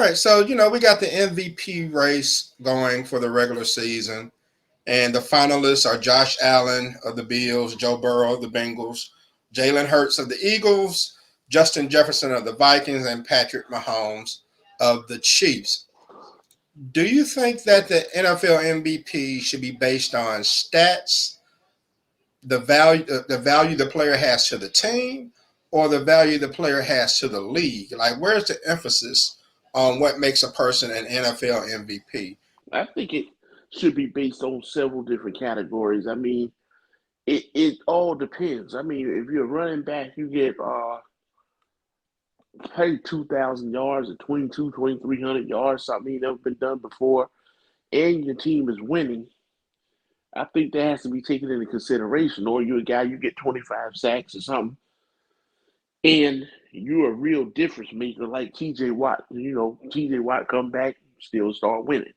right, so we got the MVP race going for the regular season, and the finalists are Josh Allen of the Bills, Joe Burrow of the Bengals, Jalen Hurts of the Eagles, Justin Jefferson of the Vikings, and Patrick Mahomes of the Chiefs. Do you think that the NFL MVP should be based on stats, the value the player has to the team, or the value the player has to the league? Like, where's the emphasis on what makes a person an NFL MVP? I think it should be based on several different categories. I mean, it all depends. I mean, if you're running back, you get hey 2,000 yards or 2,300 yards, something never been done before, and your team is winning. I think that has to be taken into consideration. Or you're a guy, you get 25 sacks or something, and you're a real difference maker like TJ Watt. TJ Watt come back, still start winning.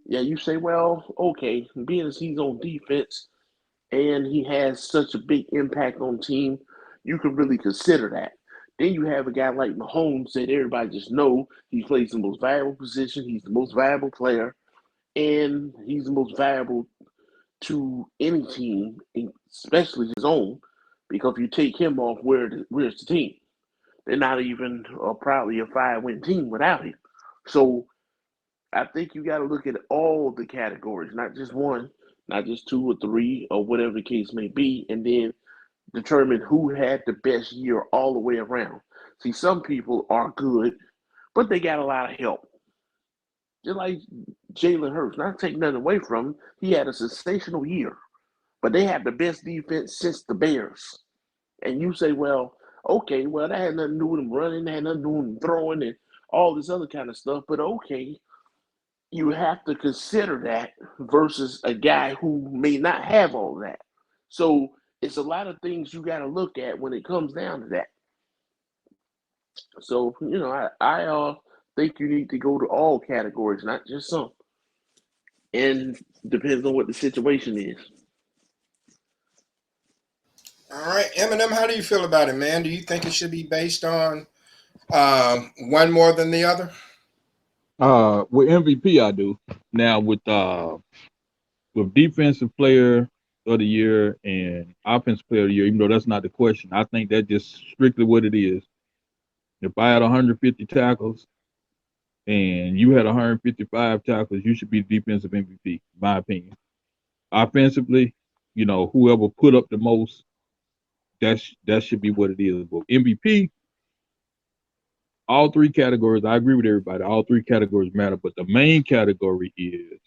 Yeah, you say, well, okay, being as he's on defense and he has such a big impact on team, you can really consider that. Then you have a guy like Mahomes that everybody just know he plays the most valuable position, he's the most valuable player, and he's the most valuable to any team, especially his own, because if you take him off, where's the team? They're not even probably a 5-win team without him. So I think you got to look at all the categories, not just one, not just two or three, or whatever the case may be, and then determine who had the best year all the way around. See, some people are good, but they got a lot of help. Just like Jalen Hurts, not take nothing away from him, he had a sensational year, but they have the best defense since the Bears. And you say, well, okay, well, that had nothing to do with him running, that had nothing to do with him throwing, and all this other kind of stuff, but okay, you have to consider that versus a guy who may not have all that. So it's a lot of things you got to look at when it comes down to that. So I think you need to go to all categories, not just some, and depends on what the situation is. All right, Eminem, how do you feel about it, man? Do you think it should be based on one more than the other? With MVP, I do. Now with defensive player of the year and offensive player of the year, even though that's not the question, I think that's just strictly what it is. If I had 150 tackles and you had 155 tackles, you should be defensive MVP, in my opinion. Offensively, whoever put up the most, that should be what it is. But MVP, all three categories, I agree with everybody. All three categories matter, but the main category is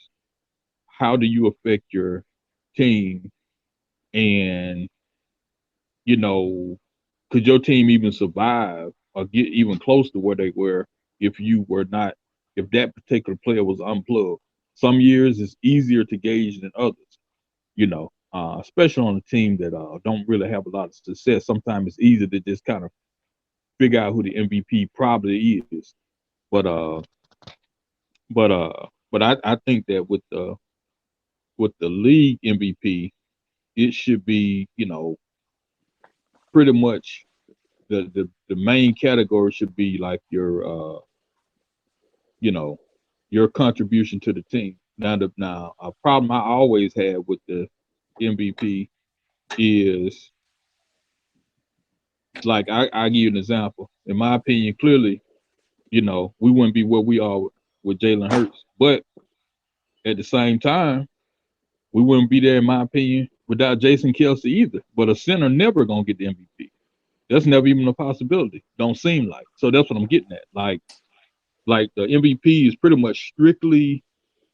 how do you affect your team, and could your team even survive or get even close to where they were if you were not, if that particular player was unplugged? Some years it's easier to gauge than others, especially on a team that don't really have a lot of success. Sometimes it's easy to just kind of figure out who the MVP probably is. But I think that with the league MVP, it should be, pretty much the main category should be like you know, your contribution to the team. Now a problem I always had with the MVP is, like, I give you an example. In my opinion, clearly, we wouldn't be where we are with Jalen Hurts, but at the same time, we wouldn't be there, in my opinion, without Jason Kelsey either. But a center never gonna get the MVP. That's never even a possibility. Don't seem like. So that's what I'm getting at. Like the MVP is pretty much strictly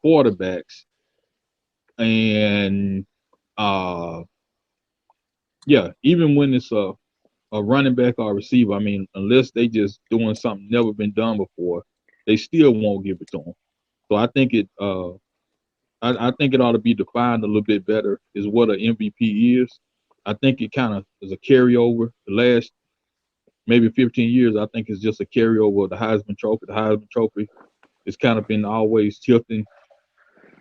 quarterbacks, and uh yeah, even when it's a running back or a receiver, I mean, unless they just doing something never been done before, they still won't give it to them. So I think it ought to be defined a little bit better is what an MVP is. I think it kind of is a carryover. The last maybe 15 years, I think it's just a carryover of the Heisman Trophy. The Heisman Trophy has kind of been always tilting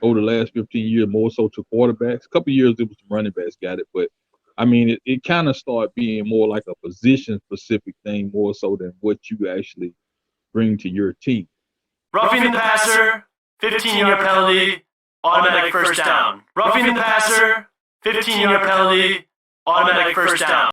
over the last 15 years, more so to quarterbacks. A couple of years, it was the running backs got it. But, I mean, it kind of started being more like a position-specific thing more so than what you actually bring to your team. Roughing the passer, 15-yard penalty, automatic first down. Roughing the passer, 15-yard penalty, automatic first down.